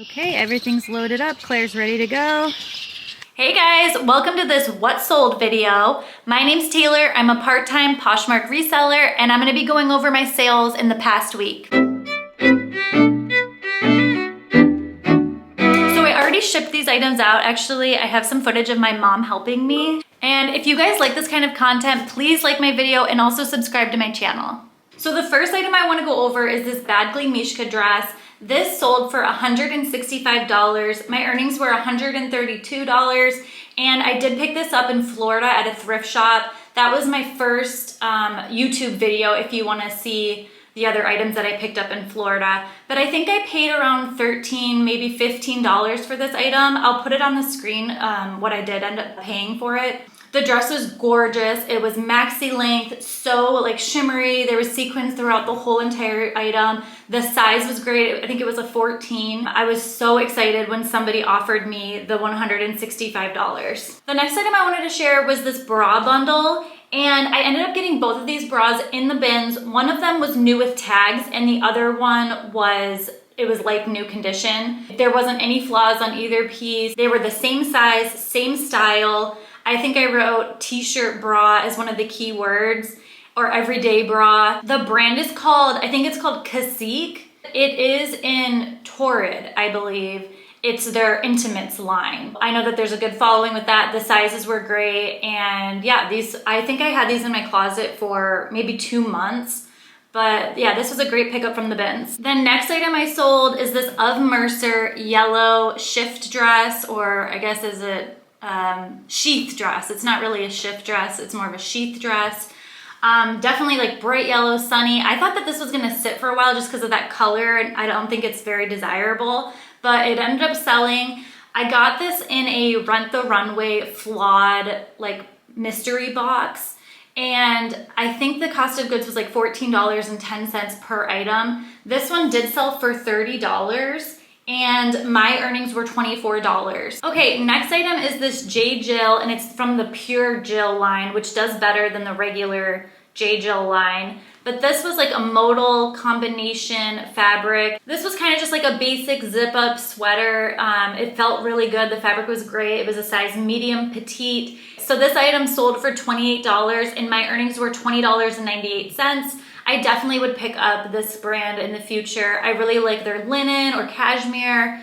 Okay, everything's loaded up. Claire's ready to go. Hey guys, welcome to this What Sold video. My name's Taylor. I'm a part-time Poshmark reseller, and I'm gonna be going over my sales in the past week. So I already shipped these items out. Actually, I have some footage of my mom helping me. And if you guys like this kind of content, please like my video and also subscribe to my channel. So the first item I wanna go over is this Badgley Mishka dress. This sold for $165. My earnings were $132, and I did pick this up in Florida at a thrift shop. That was my first YouTube video if you want to see the other items that I picked up in Florida. But I think I paid around $13, maybe $15 for this item. I'll put it on the screen, what I did end up paying for it. The dress was gorgeous. It was maxi length, so like shimmery. There was sequins throughout the whole entire item. The size was great. I think it was a 14. I was so excited when somebody offered me the $165. The next item I wanted to share was this bra bundle. And I ended up getting both of these bras in the bins. One of them was new with tags, and the other one was like new condition. There wasn't any flaws on either piece. They were the same size, same style. I think I wrote t-shirt bra as one of the keywords, or everyday bra. The brand is called, I think it's called Cacique. It is in Torrid, I believe. It's their intimates line. I know that there's a good following with that. The sizes were great. And yeah, I think I had these in my closet for maybe 2 months. But yeah, this was a great pickup from the bins. The next item I sold is this Of Mercer yellow shift dress, or I guess is it sheath dress. It's not really a shift dress, it's more of a sheath dress. Definitely like bright yellow, sunny. I thought that this was gonna sit for a while just because of that color, and I don't think it's very desirable, but it ended up selling. I got this in a Rent the Runway flawed like mystery box, and I think the cost of goods was like $14.10 per item. This one did sell for $30. And my earnings were $24. Okay, next item is this J. Jill, and it's from the Pure Jill line, which does better than the regular J. Jill line. But this was like a modal combination fabric. This was kind of just like a basic zip-up sweater. It felt really good. The fabric was great. It was a size medium petite. So this item sold for $28, and my earnings were $20.98. I definitely would pick up this brand in the future. I really like their linen or cashmere.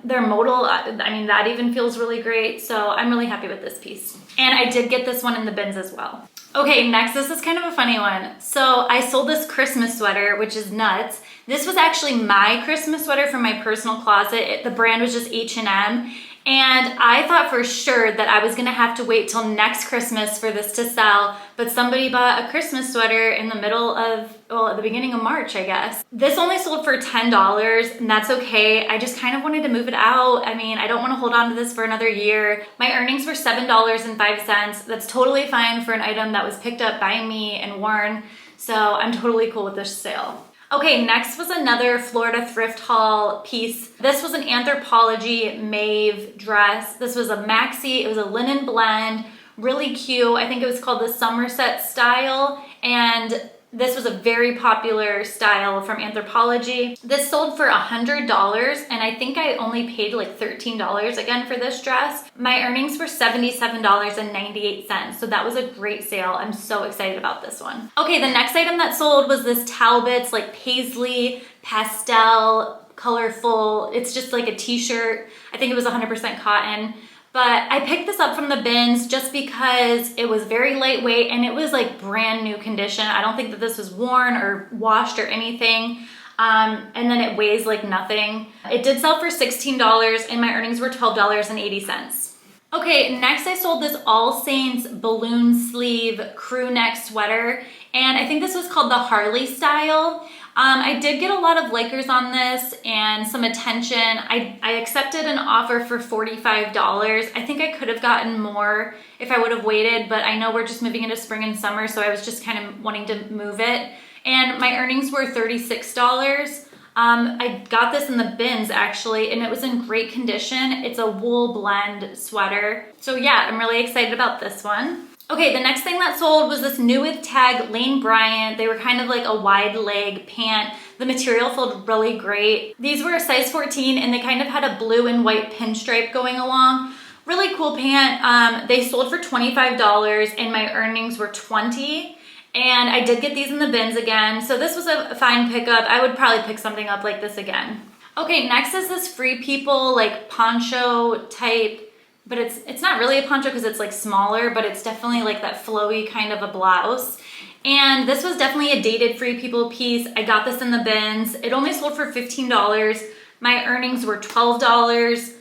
Their modal, I mean, that even feels really great. So I'm really happy with this piece. And I did get this one in the bins as well. Okay, next, this is kind of a funny one. So I sold this Christmas sweater, which is nuts. This was actually my Christmas sweater from my personal closet. The brand was just H&M. And I thought for sure that I was gonna have to wait till next Christmas for this to sell, but somebody bought a Christmas sweater in the middle of, well, at the beginning of March, I guess. This only sold for $10, and that's okay. I just kind of wanted to move it out. I mean, I don't wanna hold on to this for another year. My earnings were $7.05. That's totally fine for an item that was picked up by me and worn, so I'm totally cool with this sale. Okay, next was another Florida thrift haul piece. This was an Anthropologie Maeve dress. This was a maxi, it was a linen blend, really cute. I think it was called the Somerset style, and this was a very popular style from Anthropologie. This sold for $100, and I think I only paid like $13 again for this dress. My earnings were $77.98, so that was a great sale. I'm so excited about this one. Okay, the next item that sold was this Talbot's like paisley, pastel, colorful. It's just like a t-shirt. I think it was 100% cotton. But I picked this up from the bins just because it was very lightweight and it was like brand new condition. I don't think that this was worn or washed or anything. And then it weighs like nothing. It did sell for $16, and my earnings were $12.80. Okay, next I sold this All Saints balloon sleeve crew neck sweater, and I think this was called the Harley style. I did get a lot of likers on this and some attention. I accepted an offer for $45. I think I could have gotten more if I would have waited, but I know we're just moving into spring and summer, so I was just kind of wanting to move it. And my earnings were $36. I got this in the bins actually, and it was in great condition. It's a wool blend sweater. So yeah, I'm really excited about this one. Okay, the next thing that sold was this new with tag Lane Bryant. They were kind of like a wide leg pant. The material felt really great. These were a size 14 and they kind of had a blue and white pinstripe going along. Really cool pant. They sold for $25 and my earnings were $20. And I did get these in the bins again. So this was a fine pickup. I would probably pick something up like this again. Okay, next is this Free People like poncho type, but it's not really a poncho because it's like smaller, but it's definitely like that flowy kind of a blouse. And this was definitely a dated Free People piece. I got this in the bins. It only sold for $15. My earnings were $12.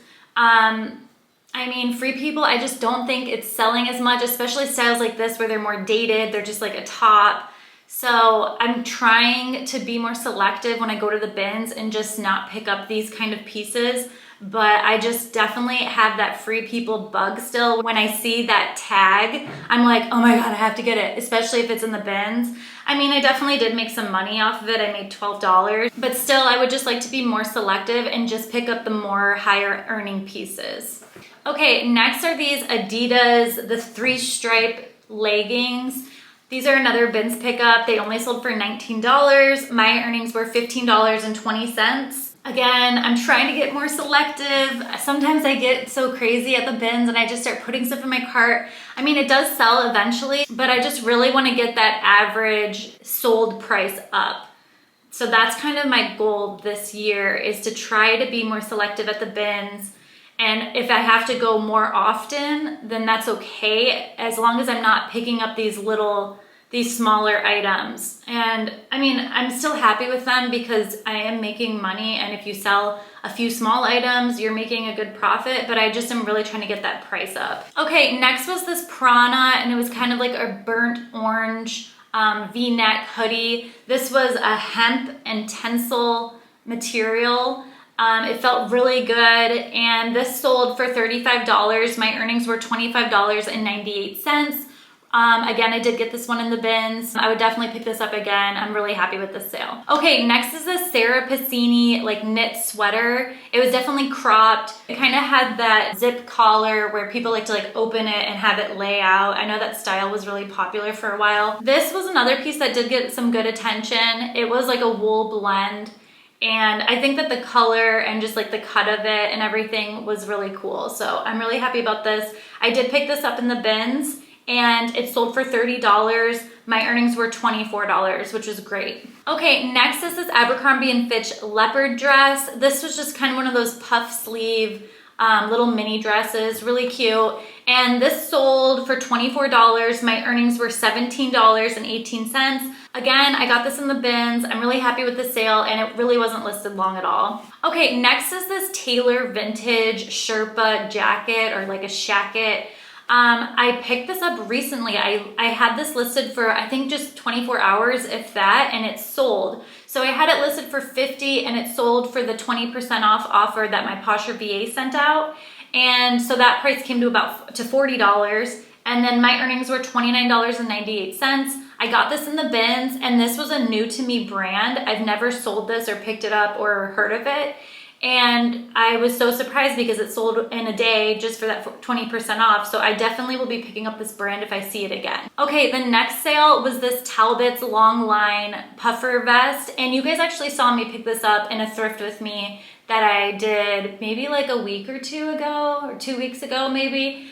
I mean, Free People, I just don't think it's selling as much, especially styles like this where they're more dated. They're just like a top. So I'm trying to be more selective when I go to the bins and just not pick up these kind of pieces. But I just definitely have that Free People bug still. When I see that tag, I'm like, oh my God, I have to get it, especially if it's in the bins. I mean, I definitely did make some money off of it. I made $12, but still I would just like to be more selective and just pick up the more higher earning pieces. Okay, next are these Adidas, the 3-stripe leggings. These are another bins pickup. They only sold for $19. My earnings were $15.20. Again, I'm trying to get more selective. Sometimes I get so crazy at the bins and I just start putting stuff in my cart. I mean, it does sell eventually, but I just really want to get that average sold price up. So that's kind of my goal this year, is to try to be more selective at the bins. And if I have to go more often, then that's okay, as long as I'm not picking up these smaller items. And I mean, I'm still happy with them because I am making money. And if you sell a few small items, you're making a good profit, but I just am really trying to get that price up. Okay, next was this Prana, and it was kind of like a burnt orange V-neck hoodie. This was a hemp and tencel material. It felt really good, and this sold for $35. My earnings were $25.98. Again, I did get this one in the bins. I would definitely pick this up again. I'm really happy with this sale. Okay, next is this Sarah Passini like knit sweater. It was definitely cropped. It kind of had that zip collar where people like to like open it and have it lay out. I know that style was really popular for a while. This was another piece that did get some good attention. It was like a wool blend. And I think that the color and just like the cut of it and everything was really cool. So I'm really happy about this. I did pick this up in the bins and it sold for $30. My earnings were $24, which was great. Okay, next is this Abercrombie & Fitch leopard dress. This was just kind of one of those puff sleeve little mini dresses, really cute. And this sold for $24. My earnings were $17.18. Again, I got this in the bins. I'm really happy with the sale and it really wasn't listed long at all. Okay, next is this Taylor vintage Sherpa jacket, or like a shacket. I picked this up recently. I had this listed for, I think, just 24 hours, if that, and it sold. So I had it listed for $50 and it sold for the 20% off offer that my Posher VA sent out. And so that price came to $40. And then my earnings were $29.98. I got this in the bins, and this was a new to me brand. I've never sold this or picked it up or heard of it. And I was so surprised because it sold in a day just for that 20% off. So I definitely will be picking up this brand if I see it again. Okay, the next sale was this Talbot's long line puffer vest. And you guys actually saw me pick this up in a thrift with me that I did maybe like a week or two ago, or 2 weeks ago maybe.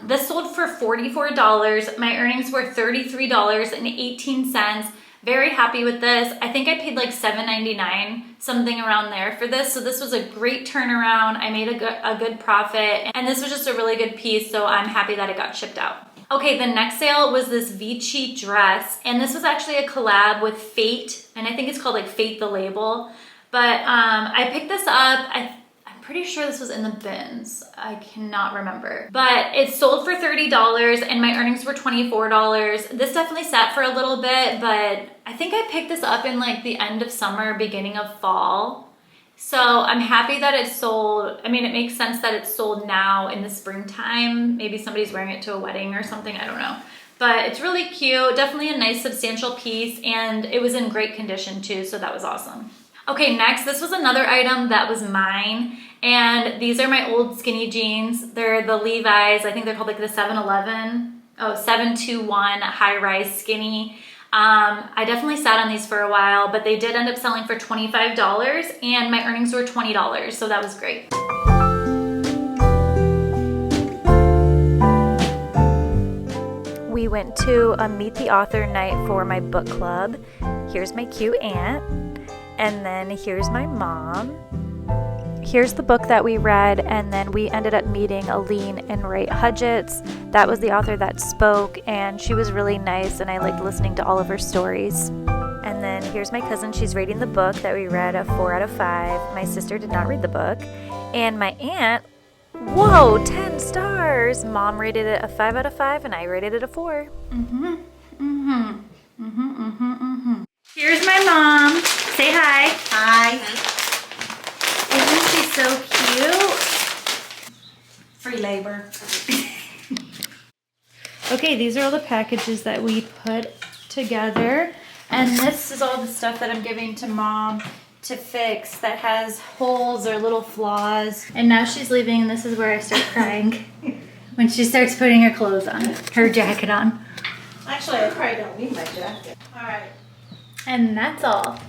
This sold for $44. My earnings were $33.18. Very happy with this. I think I paid like $7.99, something around there for this. So this was a great turnaround. I made a good profit, and this was just a really good piece. So I'm happy that it got shipped out. Okay, the next sale was this Vici dress, and this was actually a collab with Fate, and I think it's called like Fate the Label. But I picked this up. I'm pretty sure this was in the bins. I cannot remember. But it sold for $30 and my earnings were $24. This definitely sat for a little bit, but I think I picked this up in like the end of summer, beginning of fall. So I'm happy that it sold. I mean, it makes sense that it's sold now in the springtime. Maybe somebody's wearing it to a wedding or something, I don't know. But it's really cute, definitely a nice substantial piece, and it was in great condition too, so that was awesome. Okay, next, this was another item that was mine, and these are my old skinny jeans. They're the Levi's. I think they're called like the 711 721 high-rise skinny. I definitely sat on these for a while, but they did end up selling for $25 and my earnings were $20, so that was great. We went to a Meet the Author night for my book club. Here's my cute aunt, and then here's my mom. Here's the book that we read, and then we ended up meeting Aline and Ray Hudgetts. That was the author that spoke, and she was really nice, and I liked listening to all of her stories. And then here's my cousin. She's rating the book that we read a 4 out of 5. My sister did not read the book. And my aunt, whoa, 10 stars. Mom rated it a 5 out of 5, and I rated it a 4. Here's my mom. Say hi. Hi. Isn't she so cute? Free labor. Okay, these are all the packages that we put together. And this is all the stuff that I'm giving to Mom to fix that has holes or little flaws. And now she's leaving, and this is where I start crying. When she starts putting her clothes on, her jacket on. Actually, I probably don't need my jacket. All right. And that's all.